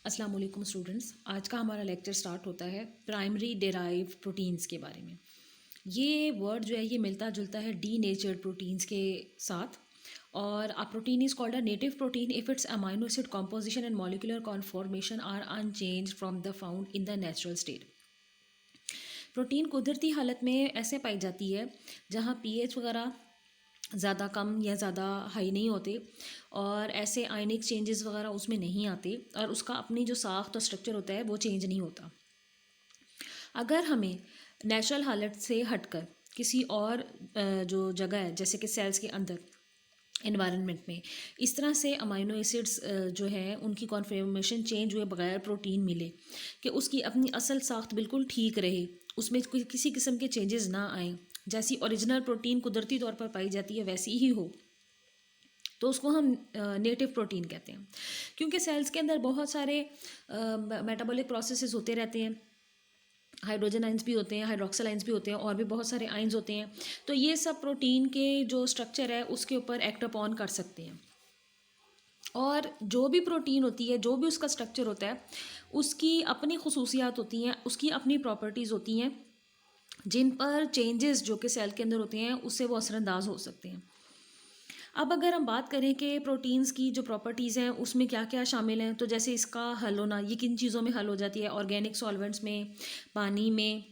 अस्सलाम वालेकुम स्टूडेंट्स। आज का हमारा लेक्चर स्टार्ट होता है प्राइमरी डेराइव्ड प्रोटीन्स के बारे में। ये वर्ड जो है ये मिलता जुलता है डी नेचर्ड प्रोटीन्स के साथ। और a protein is called a native protein if its amino acid composition and molecular conformation are unchanged from the found in the natural state. Protein कुदरती हालत में ऐसे पाई जाती है जहाँ पीएच वगैरह ज़्यादा कम या ज़्यादा हाई नहीं होते और ऐसे आयनिक चेंजेस वगैरह उसमें नहीं आते और उसका अपनी जो साख्त और स्ट्रक्चर होता है वो चेंज नहीं होता। अगर हमें नेचुरल हालत से हटकर किसी और जो जगह है जैसे कि सेल्स के अंदर एनवायरनमेंट में इस तरह से अमाइनो एसिड्स जो है उनकी कॉन्फर्मेशन चेंज हुए बगैर प्रोटीन मिले कि उसकी अपनी असल साख्त बिल्कुल ठीक रहे, उसमें किसी किस्म के चेंजेस ना आए, जैसी ओरिजिनल प्रोटीन कुदरती तौर पर पाई जाती है वैसी ही हो, तो उसको हम नेटिव प्रोटीन कहते हैं। क्योंकि सेल्स के अंदर बहुत सारे मेटाबॉलिक प्रोसेसेस होते रहते हैं, हाइड्रोजन आइंस भी होते हैं, हाइड्रोक्सिल आइंस भी होते हैं और भी बहुत सारे आइंस होते हैं। तो ये सब प्रोटीन के जो स्ट्रक्चर है उसके ऊपर एक्ट अपॉन कर सकते हैं। और जो भी प्रोटीन होती है, जो भी उसका स्ट्रक्चर होता है, उसकी अपनी खसूसियात होती हैं, उसकी अपनी प्रॉपर्टीज़ होती हैं जिन पर चेंजेस जो कि सेल के अंदर होते हैं उससे वो असरअंदाज हो सकते हैं। अब अगर हम बात करें कि प्रोटीन्स की जो प्रॉपर्टीज़ हैं उसमें क्या क्या शामिल हैं, तो जैसे इसका हल होना, ये किन चीज़ों में हल हो जाती है, ऑर्गेनिक सॉल्वेंट्स में, पानी में,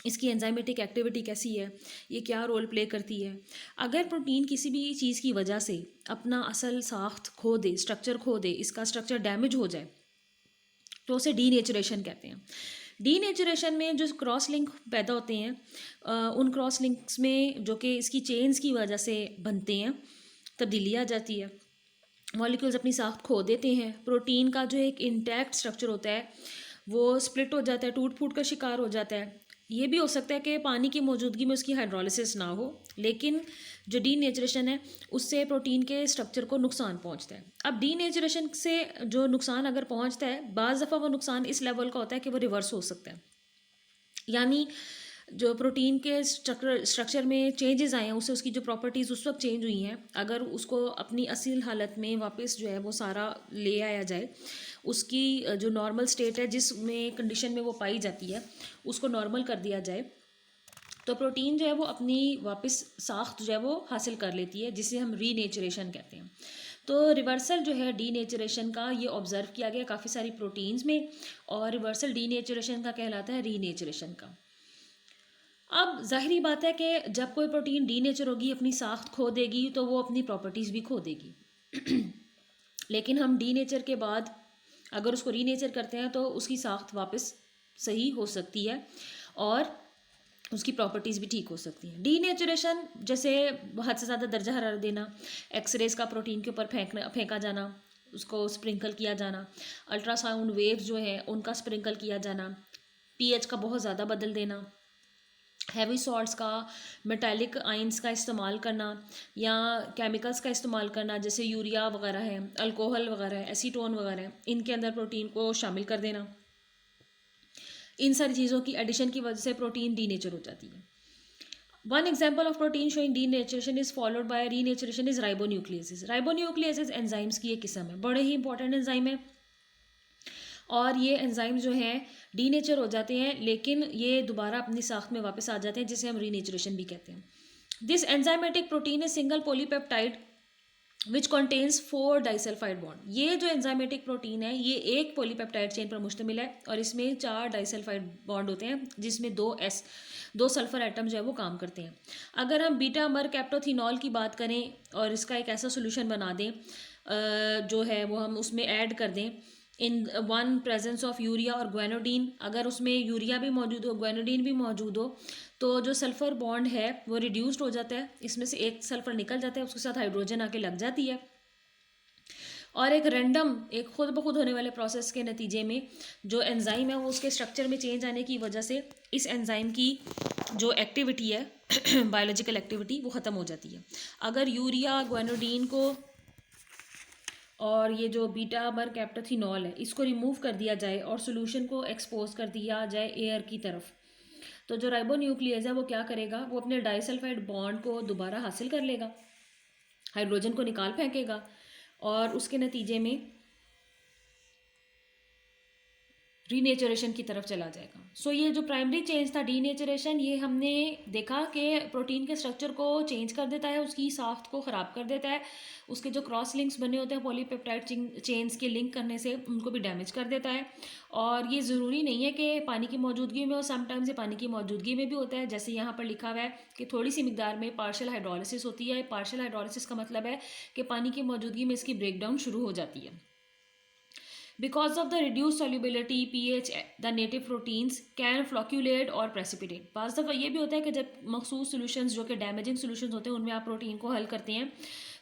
इसकी एंजाइमेटिक एक्टिविटी कैसी है, ये क्या रोल प्ले करती है। अगर प्रोटीन किसी भी चीज़ की वजह से अपना असल साख्त खो दे, स्ट्रक्चर खो दे, इसका स्ट्रक्चर डैमेज हो जाए, तो उसे डीनेचुरेशन कहते हैं। डीनेचुरेशन में जो क्रॉस लिंक पैदा होते हैं उन क्रॉस लिंक्स में जो कि इसकी चेन्स की वजह से बनते हैं, तब्दीली आ जाती है, मॉलिक्यूल्स अपनी साख्त खो देते हैं, प्रोटीन का जो एक इंटैक्ट स्ट्रक्चर होता है वो स्प्लिट हो जाता है, टूट फूट का शिकार हो जाता है। ये भी हो सकता है कि पानी की मौजूदगी में उसकी हाइड्रोलिसिस ना हो, लेकिन जो डीनेचुरेशन है उससे प्रोटीन के स्ट्रक्चर को नुकसान पहुंचता है। अब डीनेचुरेशन से जो नुकसान अगर पहुंचता है, बाज़ दफ़ा वो नुकसान इस लेवल का होता है कि वो रिवर्स हो सकता है, यानी जो प्रोटीन के स्ट्रक्चर में चेंजेस आए हैं उससे उसकी जो प्रॉपर्टीज़ उस वक्त चेंज हुई हैं, अगर उसको अपनी असील हालत में वापस जो है वो सारा ले आया जाए, उसकी जो नॉर्मल स्टेट है जिसमें कंडीशन में वो पाई जाती है उसको नॉर्मल कर दिया जाए, तो प्रोटीन जो है वो अपनी वापस साख्त जो है वो हासिल कर लेती है, जिसे हम रीनेचुरेशन कहते हैं। तो रिवर्सल जो है डीनेचुरेशन का ये ऑब्ज़र्व किया गया काफ़ी सारी प्रोटीन्स में, और रिवर्सल डीनेचुरेशन का कहलाता है रीनेचुरेशन का। अब ज़ाहिरी बात है कि जब कोई प्रोटीन डीनेचर होगी, अपनी साख्त खो देगी, तो वो अपनी प्रॉपर्टीज़ भी खो देगी। लेकिन हम डीनेचर के बाद अगर उसको रीनेचर करते हैं तो उसकी साख्त वापस सही हो सकती है और उसकी प्रॉपर्टीज़ भी ठीक हो सकती हैं। डीनेचुरेशन जैसे हद से ज़्यादा दर्जा हरारत देना, एक्सरेज का प्रोटीन के ऊपर फेंका जाना, उसको स्प्रिंकल किया जाना, अल्ट्रासाउंड वेव्स जो है उनका स्प्रिंकल किया जाना, पीएच का बहुत ज़्यादा बदल देना, हैवी सॉल्ट्स का, मेटालिक आइंस का इस्तेमाल करना या केमिकल्स का इस्तेमाल करना, जैसे यूरिया वगैरह है, अल्कोहल वगैरह है, एसीटोन वगैरह है, इनके अंदर प्रोटीन को शामिल कर देना, इन सारी चीज़ों की एडिशन की वजह से प्रोटीन डीनेचर हो जाती है। One example of protein showing denaturation is followed by renaturation is ribonucleases. Ribonucleases enzymes की एक किस्म है, बड़े ही इंपॉर्टेंट एंजाइम है, और ये एंजाइम जो हैं डीनेचर हो जाते हैं लेकिन ये दोबारा अपनी साख्त में वापस आ जाते हैं, जिसे हम रीनेचरेशन भी कहते हैं। This enzymatic protein is single polypeptide which contains 4 disulphide bond. ये जो एंजाइमेटिक प्रोटीन है ये एक पॉलीपेप्टाइड चेन पर मुश्तमिल है और इसमें 4 डाइसल्फाइड बॉन्ड होते हैं, जिसमें दो सल्फर एटम जो है वो काम करते हैं। अगर हम बीटा अमर कैप्टोथिनॉल की बात करें और इसका एक ऐसा सोल्यूशन बना दें जो है वो हम उसमें ऐड कर दें in one presence of urea और ग्वेनोडीन, अगर उसमें यूरिया भी मौजूद हो, ग्वेनोडीन भी मौजूद हो, तो जो सल्फ़र बॉन्ड है वो रिड्यूस्ड हो जाता है, इसमें से एक सल्फ़र निकल जाता है, उसके साथ हाइड्रोजन आके लग जाती है, और एक रैंडम एक खुद ब खुद होने वाले प्रोसेस के नतीजे में जो एंजाइम है वो उसके स्ट्रक्चर में चेंज आने की वजह से इस एंजाइम की जो एक्टिविटी है बायोलॉजिकल एक्टिविटी वो ख़त्म हो जाती है। अगर यूरिया, ग्वेनोडीन को और ये जो बीटा बर कैप्टोथिनॉल है इसको रिमूव कर दिया जाए और सोल्यूशन को एक्सपोज कर दिया जाए एयर की तरफ, तो जो राइबोन्यूक्लियस है वो क्या करेगा, वो अपने डाइसल्फाइड बॉन्ड को दोबारा हासिल कर लेगा, हाइड्रोजन को निकाल फेंकेगा, और उसके नतीजे में रीनेचुरेशन की तरफ चला जाएगा। सो ये जो प्राइमरी चेंज था डीनेचुरेशन, ये हमने देखा कि प्रोटीन के स्ट्रक्चर को चेंज कर देता है, उसकी साख्त को ख़राब कर देता है, उसके जो क्रॉस लिंक्स बने होते हैं पॉलीपेप्टाइड चेन्स के लिंक करने से उनको भी डैमेज कर देता है। और ये ज़रूरी नहीं है कि पानी की मौजूदगी में हो, समटाइम्स ये पानी की मौजूदगी में भी होता है। जैसे यहाँ पर लिखा हुआ है कि थोड़ी सी मिकदार में पार्शियल हाइड्रोलिसिस होती है। पार्शियल हाइड्रोलिसिस का मतलब है कि पानी की मौजूदगी में इसकी ब्रेकडाउन शुरू हो जाती है। Because of the reduced solubility pH, the native proteins can flocculate और precipitate। बाज़ दफ़ा ये भी होता है कि जब मखसूस सॉल्यूशंस जो कि डैमेजिंग सॉल्यूशंस होते हैं उनमें आप प्रोटीन को हल करते हैं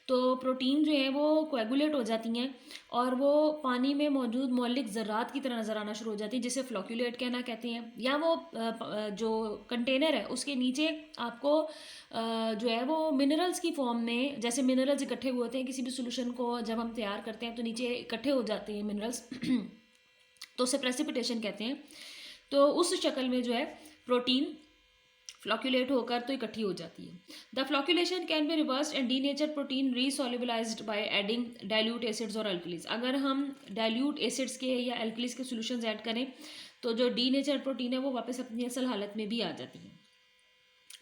तो प्रोटीन जो है वो कोएगुलेट हो जाती हैं और वो पानी में मौजूद मौलिक ज़रात की तरह नज़र आना शुरू हो जाती है, जिसे फ्लॉक्यूलेट कहना कहते हैं। या वो जो कंटेनर है उसके नीचे आपको जो है वो मिनरल्स की फॉर्म में, जैसे मिनरल्स इकट्ठे हुए होते हैं किसी भी सोल्यूशन को जब हम तैयार करते हैं तो नीचे इकट्ठे हो जाते हैं मिनरल्स तो उसे प्रेसिपिटेशन कहते हैं। तो उस शक्ल में जो है प्रोटीन फ्लॉक्यूलेट होकर तो इकट्ठी हो जाती है। The flocculation can be reversed and denature protein resolubilized by adding dilute acids और अल्कलीज। अगर हम डाइल्यूट एसिड्स के या अल्कलीज के सॉल्यूशंस ऐड करें तो जो डीनेचर प्रोटीन है वो वापस अपनी असल हालत में भी आ जाती है।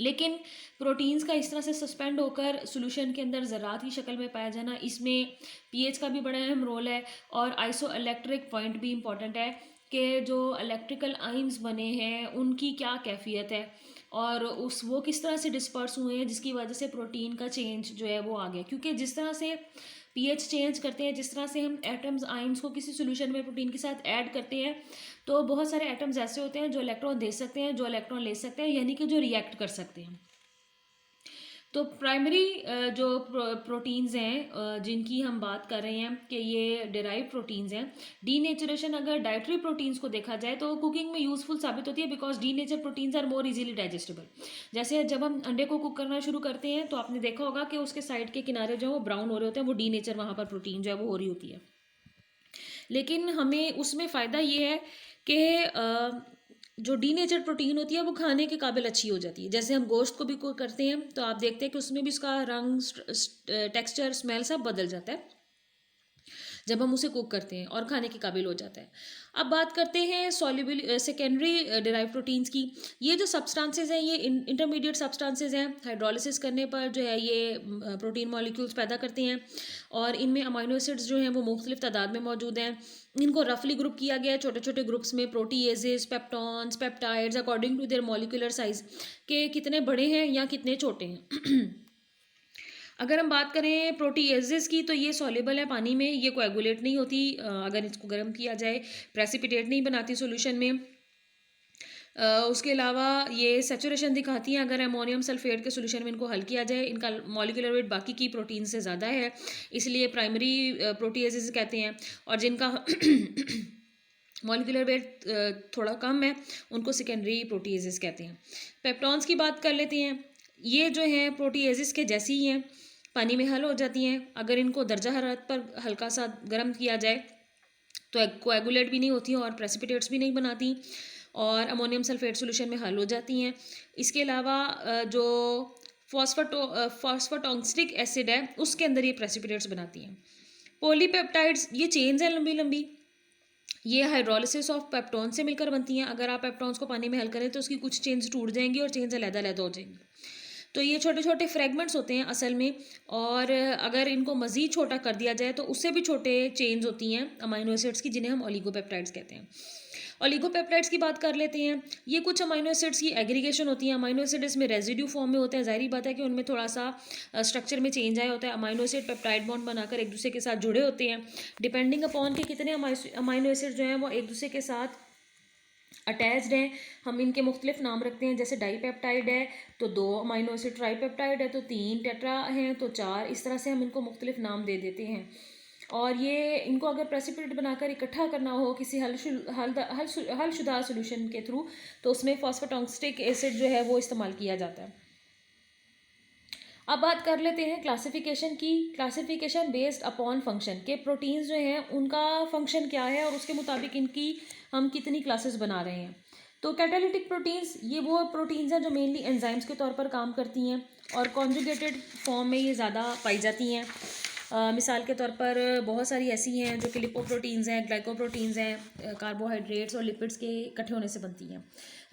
लेकिन प्रोटीन्स का इस तरह से सस्पेंड होकर सॉल्यूशन के अंदर ज़रात की शक्ल में पाया जाना, इसमें पीएच का भी बड़ा अहम रोल है। और आइसो इलेक्ट्रिक पॉइंट भी इम्पॉर्टेंट है कि जो इलेक्ट्रिकल आइंस बने हैं उनकी क्या कैफियत है और वो किस तरह से डिस्पर्स हुए हैं जिसकी वजह से प्रोटीन का चेंज जो है वो आ गया। क्योंकि जिस तरह से पीएच चेंज करते हैं, जिस तरह से हम एटम्स आइंस को किसी सॉल्यूशन में प्रोटीन के साथ ऐड करते हैं तो बहुत सारे एटम्स ऐसे होते हैं जो इलेक्ट्रॉन दे सकते हैं, जो इलेक्ट्रॉन ले सकते हैं, यानी कि जो रिएक्ट कर सकते हैं। तो प्राइमरी जो प्रोटीन्स हैं जिनकी हम बात कर रहे हैं कि ये डेराइव प्रोटीन्स हैं। डीनेचुरेशन अगर डाइटरी प्रोटीन्स को देखा जाए तो कुकिंग में यूज़फुल साबित होती है because denature proteins are more easily digestible. जैसे जब हम अंडे को कुक करना शुरू करते हैं तो आपने देखा होगा कि उसके साइड के किनारे जो है वो ब्राउन हो रहे होते हैं, वो डीनेचर वहाँ पर प्रोटीन जो है वो हो रही होती है। लेकिन हमें उसमें फ़ायदा ये है कि जो डीनेचर प्रोटीन होती है वो खाने के काबिल अच्छी हो जाती है। जैसे हम गोश्त को भी कुक करते हैं तो आप देखते हैं कि उसमें भी उसका रंग, टेक्सचर, स्मेल सब बदल जाता है जब हम उसे कुक करते हैं और खाने के काबिल हो जाता है। अब बात करते हैं सॉल्युबल सेकेंडरी डिराइव प्रोटीन्स की। ये जो सब्सटेंसेस हैं ये इंटरमीडिएट सब्सटेंसेस हैं, हाइड्रोलिसिस करने पर जो है ये प्रोटीन मॉलिक्यूल्स पैदा करते हैं और इनमें अमाइनो एसिड्स जो हैं वो मुख्तलिफ तादाद में मौजूद हैं। इनको रफली ग्रुप किया गया है छोटे छोटे ग्रुप्स में, proteases, peptones, peptides, according to their molecular size के कितने बड़े हैं या कितने छोटे हैं। अगर हम बात करें प्रोटीएजेस की तो ये सॉल्युबल है पानी में, ये कोएगुलेट नहीं होती अगर इसको गर्म किया जाए, प्रेसिपिटेट नहीं बनाती सॉल्यूशन में। उसके अलावा ये सेचुरेशन दिखाती हैं अगर अमोनियम सल्फेट के सॉल्यूशन में इनको हल किया जाए। इनका मॉलिक्यूलर वेट बाकी की प्रोटीन से ज़्यादा है, इसलिए प्राइमरी प्रोटीएजेस कहते हैं। और जिनका मॉलिक्यूलर वेट थोड़ा कम है उनको सेकेंडरी प्रोटीएजेस कहते हैं। पेप्टॉन्स की बात कर लेते हैं। ये जो हैं प्रोटीएजेस के जैसी ही हैं, पानी में हल हो जाती हैं। अगर इनको दर्जा हरारत पर हल्का सा गर्म किया जाए तो कोएगुलेट भी नहीं होती और प्रेसिपिटेट्स भी नहीं बनाती और अमोनियम सल्फेट सॉल्यूशन में हल हो जाती हैं। इसके अलावा जो फॉस्फोटॉक्सिक एसिड है उसके अंदर ये प्रेसिपिटेट्स बनाती हैं। पॉलीपेप्टाइड्स ये चेन्स हैं लंबी लंबी, ये हाइड्रोलिसिस ऑफ पेप्टॉन से मिलकर बनती हैं। अगर आप पेप्टॉन्स को पानी में हल करें तो उसकी कुछ चेन्स टूट जाएंगी और चेन्स अलग-अलग हो जाएंगी। तो ये छोटे छोटे फ्रेगमेंट्स होते हैं असल में, और अगर इनको मज़ीद छोटा कर दिया जाए तो उससे भी छोटे चेन्स होती हैं अमाइनो एसिड्स की, जिन्हें हम ओलिगोपेप्टाइड्स कहते हैं। ओलिगोपेप्टाइड्स की बात कर लेते हैं। ये कुछ अमाइनो एसिड्स की एग्रीगेशन होती है। अमाइनो एसिड इसमें रेजिड्यू फॉर्म में होते हैं, ज़ाहिर बात है कि उनमें थोड़ा सा स्ट्रक्चर में चेंज आया होता है। अमाइनो एसिड पेप्टाइड बॉन्ड बनाकर एक दूसरे के साथ जुड़े होते हैं। डिपेंडिंग अपॉन के कितने अमाइनो एसिड जो हैं वो एक दूसरे के साथ अटैच्ड हैं, हम इनके मुख्तलिफ नाम रखते हैं। जैसे डाईपेप्टाइड है तो 2 अमाइनो एसिड, ट्राईपेप्टाइड है तो 3, टेट्रा हैं तो 4, इस तरह से हम इनको मुख्तलिफ नाम दे देते हैं। और ये इनको अगर प्रेसिपिटेट बनाकर इकट्ठा करना हो किसी हलशुदा सॉल्यूशन के थ्रू तो उसमें फॉस्फोटॉक्सिक एसिड जो है वो इस्तेमाल किया जाता है। अब बात कर लेते हैं क्लासिफिकेशन की। क्लासिफिकेशन बेस्ड अपॉन फंक्शन के प्रोटीन्स जो हैं उनका फंक्शन क्या है और उसके मुताबिक इनकी हम कितनी क्लासेस बना रहे हैं। तो कैटालिटिक प्रोटीन्स ये वो प्रोटीन्स हैं जो मेनली एंजाइम्स के तौर पर काम करती हैं और कॉन्जुगेटेड फॉर्म में ये ज़्यादा पाई जाती हैं। मिसाल के तौर पर बहुत सारी ऐसी हैं जो कि लिपोप्रोटीन्स हैं, ग्लाइकोप्रोटीन्स हैं, कार्बोहाइड्रेट्स और लिपिड्स के इकट्ठे होने से बनती हैं।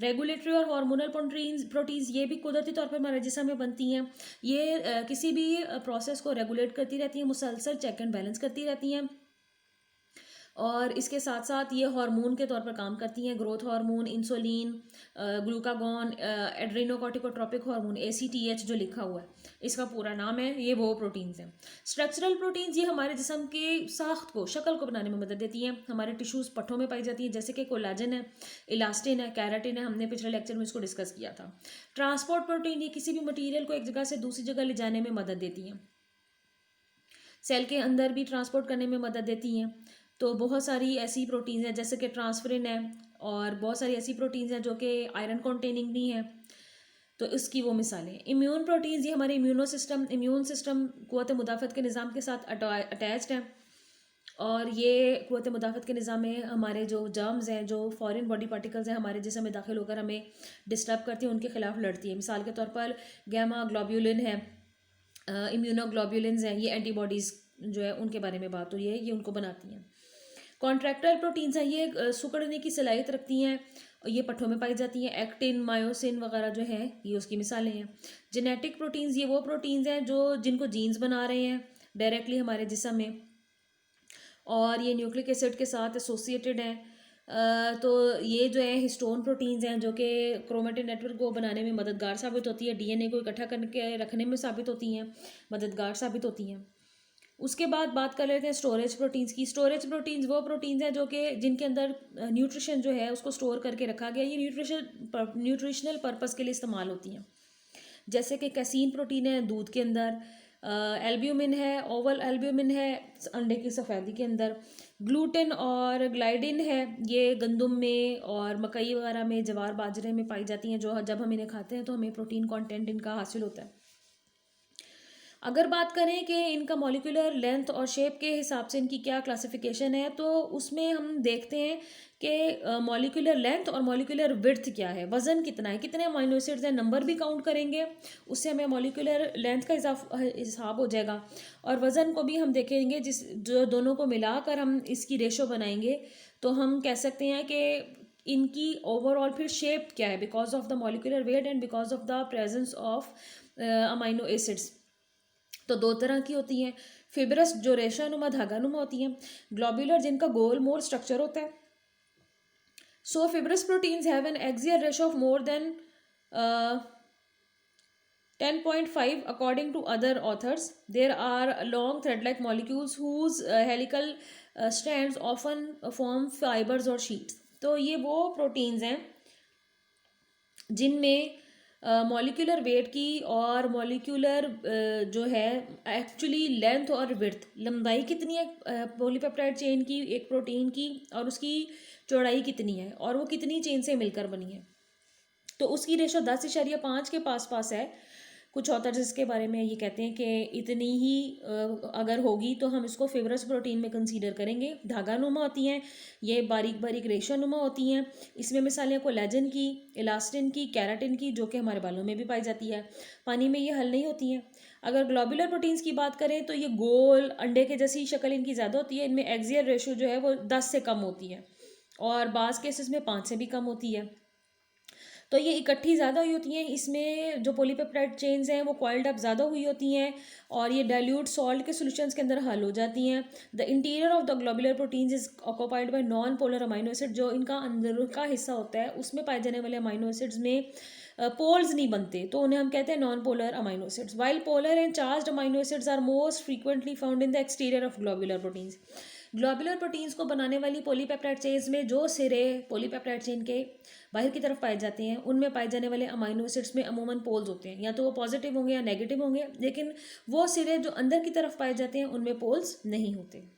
रेगुलेटरी और हार्मोनल प्रोटीन्स ये भी कुदरती तौर पर हमारे जिस्म में बनती हैं। ये किसी भी प्रोसेस को रेगुलेट करती रहती हैं, मुसलसल चेक एंड बैलेंस करती रहती हैं, और इसके साथ साथ ये हार्मोन के तौर पर काम करती हैं। Growth hormone, insulin, glucagon, adrenocorticotropic hormone, ACTH जो लिखा हुआ है, इसका पूरा नाम है, ये वो प्रोटीन्स हैं। स्ट्रक्चरल प्रोटीन्स ये हमारे जिस्म के साख्त को, शक्ल को बनाने में मदद देती हैं। हमारे टिश्यूज़ पट्ठों में पाई जाती है, जैसे कि कोलाजन है, इलास्टिन है, कैराटिन है, हमने पिछले लेक्चर में इसको डिस्कस किया था। ट्रांसपोर्ट प्रोटीन ये किसी भी मटीरियल को एक जगह से दूसरी जगह ले जाने में मदद देती हैं। सेल के अंदर भी ट्रांसपोर्ट करने में मदद देती हैं। तो बहुत सारी ऐसी प्रोटीन्स हैं, जैसे कि ट्रांसफरिन है, और बहुत सारी ऐसी प्रोटीन्स हैं जो कि आयरन कंटेनिंग भी हैं, तो इसकी वो मिसालें। इम्यून प्रोटीन्स ये हमारे इम्यून सिस्टम क़ुव्वत मुदाफ़त के निज़ाम के साथ अटैच्ड है, और ये क़ुव्वत मुदाफ़त के निज़ाम में हमारे जो जर्म्स हैं, जो फॉरेन बॉडी पार्टिकल्स हैं, हमारे जिस्म में दाखिल होकर हमें डिस्टर्ब करती हैं, उनके खिलाफ लड़ती है। मिसाल के तौर पर गैमा ग्लोब्यूलिन है, इम्यूनोग्लोब्यूलिन्स हैं, ये एंटीबॉडीज़ जो है उनके बारे में बात हो रही है, ये उनको बनाती हैं। कॉन्ट्रैक्टाइल प्रोटीन्स हैं, ये सिकुड़ने की सलाहियत रखती हैं, और ये पट्ठों में पाई जाती हैं। एक्टिन, मायोसिन वगैरह जो है ये उसकी मिसालें हैं। जेनेटिक प्रोटीन्स ये वो प्रोटीन्स हैं जो जिनको जीन्स बना रहे हैं डायरेक्टली हमारे जिस्म में, और ये न्यूक्लिक एसिड के साथ एसोसिएटेड हैं। तो ये जो है हिस्टोन प्रोटीन्स हैं जो कि क्रोमेटिन नेटवर्क को बनाने में मददगार साबित होती है, DNA को इकट्ठा करके रखने में साबित होती हैं, मददगार साबित होती हैं। उसके बाद बात कर लेते हैं स्टोरेज प्रोटीन्स की। स्टोरेज प्रोटीन्स वो प्रोटीन्स हैं जो कि जिनके अंदर न्यूट्रिशन जो है उसको स्टोर करके रखा गया, ये न्यूट्रिशनल पर्पस के लिए इस्तेमाल होती हैं। जैसे कि कैसीन प्रोटीन है दूध के अंदर, एल्ब्यूमिन है, ओवल एल्ब्यूमिन है अंडे की सफ़ेदी के अंदर, ग्लूटेन और ग्लाइडिन है, ये गंदम में और मकई वगैरह में, जवार बाजरे में पाई जाती हैं, जो जब हम इन्हें खाते हैं तो हमें प्रोटीन कंटेंट इनका हासिल होता है। अगर बात करें कि इनका मॉलिक्यूलर लेंथ और शेप के हिसाब से इनकी क्या क्लासिफिकेशन है, तो उसमें हम देखते हैं कि मॉलिक्यूलर लेंथ और मॉलिक्यूलर विड्थ क्या है, वज़न कितना है, कितने अमीनो एसिड्स हैं, नंबर भी काउंट करेंगे, उससे हमें मॉलिक्यूलर लेंथ का हिसाब हो जाएगा, और वज़न को भी हम देखेंगे, जो दोनों को मिलाकर हम इसकी रेशो बनाएंगे, तो हम कह सकते हैं कि इनकी ओवरऑल फिर शेप क्या है, because of the molecular weight and because of the presence of amino acids. तो दो तरह की होती हैं, फिब्रस जो रेशानुमा धागानुमा होती हैं, ग्लोब्यूलर जिनका गोल मोल स्ट्रक्चर होता है। So fibrous proteins have an axial ratio of more than 10.5 according to other authors. There are long thread-like molecules whose helical strands often form fibers or sheets. तो ये वो प्रोटीन्स हैं जिनमें मॉलिक्यूलर वेट की और molecular जो है actually length और विड्थ, लंबाई कितनी है पॉलीपेप्टाइड चेन की, एक प्रोटीन की, और उसकी चौड़ाई कितनी है, और वो कितनी चेन से मिलकर बनी है, तो उसकी रेशो 10.5 के पास है। कुछ ऑथर्स इसके बारे में ये कहते हैं कि इतनी ही अगर होगी तो हम इसको फिब्रस प्रोटीन में कंसीडर करेंगे। धागानुमा होती हैं, ये बारीक बारीक रेशानुमा होती हैं। इसमें मिसालें कोलेजन की, इलास्टिन की, कैराटिन की, जो कि हमारे बालों में भी पाई जाती है। पानी में ये हल नहीं होती हैं। अगर ग्लोबुलर प्रोटीन्स की बात करें तो ये गोल अंडे के जैसी शक्ल इनकी ज़्यादा होती है, इनमें एक्सियल रेशो जो है वो 10 से कम होती है, और बाज़ केसेस में 5 से भी कम होती है। तो ये इकट्ठी ज़्यादा हुई होती हैं, इसमें जो पॉलीपेप्टाइड चेन्स हैं वो कॉइल्ड अप ज़्यादा हुई होती हैं, और ये डाइल्यूट सॉल्ट के सॉल्यूशंस के अंदर हल हो जाती हैं। The interior of the globular proteins is occupied by non polar amino acid, जो इनका अंदर का हिस्सा होता है उसमें पाए जाने वाले अमाइनो एसिड्स में पोल्स नहीं बनते, तो उन्हें हम कहते हैं non polar amino acids. While polar and charged amino acids are most frequently found in the exterior of globular proteins. Globular proteins को बनाने वाली पॉलीपेप्टाइड चेन्स में जो सिरे पॉलीपेप्टाइड चेन के बाहर की तरफ पाए जाते हैं, उनमें पाए जाने वाले अमाइनो एसिड्स में अमूमन पोल्स होते हैं, या तो वो पॉजिटिव होंगे या नेगेटिव होंगे, लेकिन वो सिरे जो अंदर की तरफ पाए जाते हैं उनमें पोल्स नहीं होते।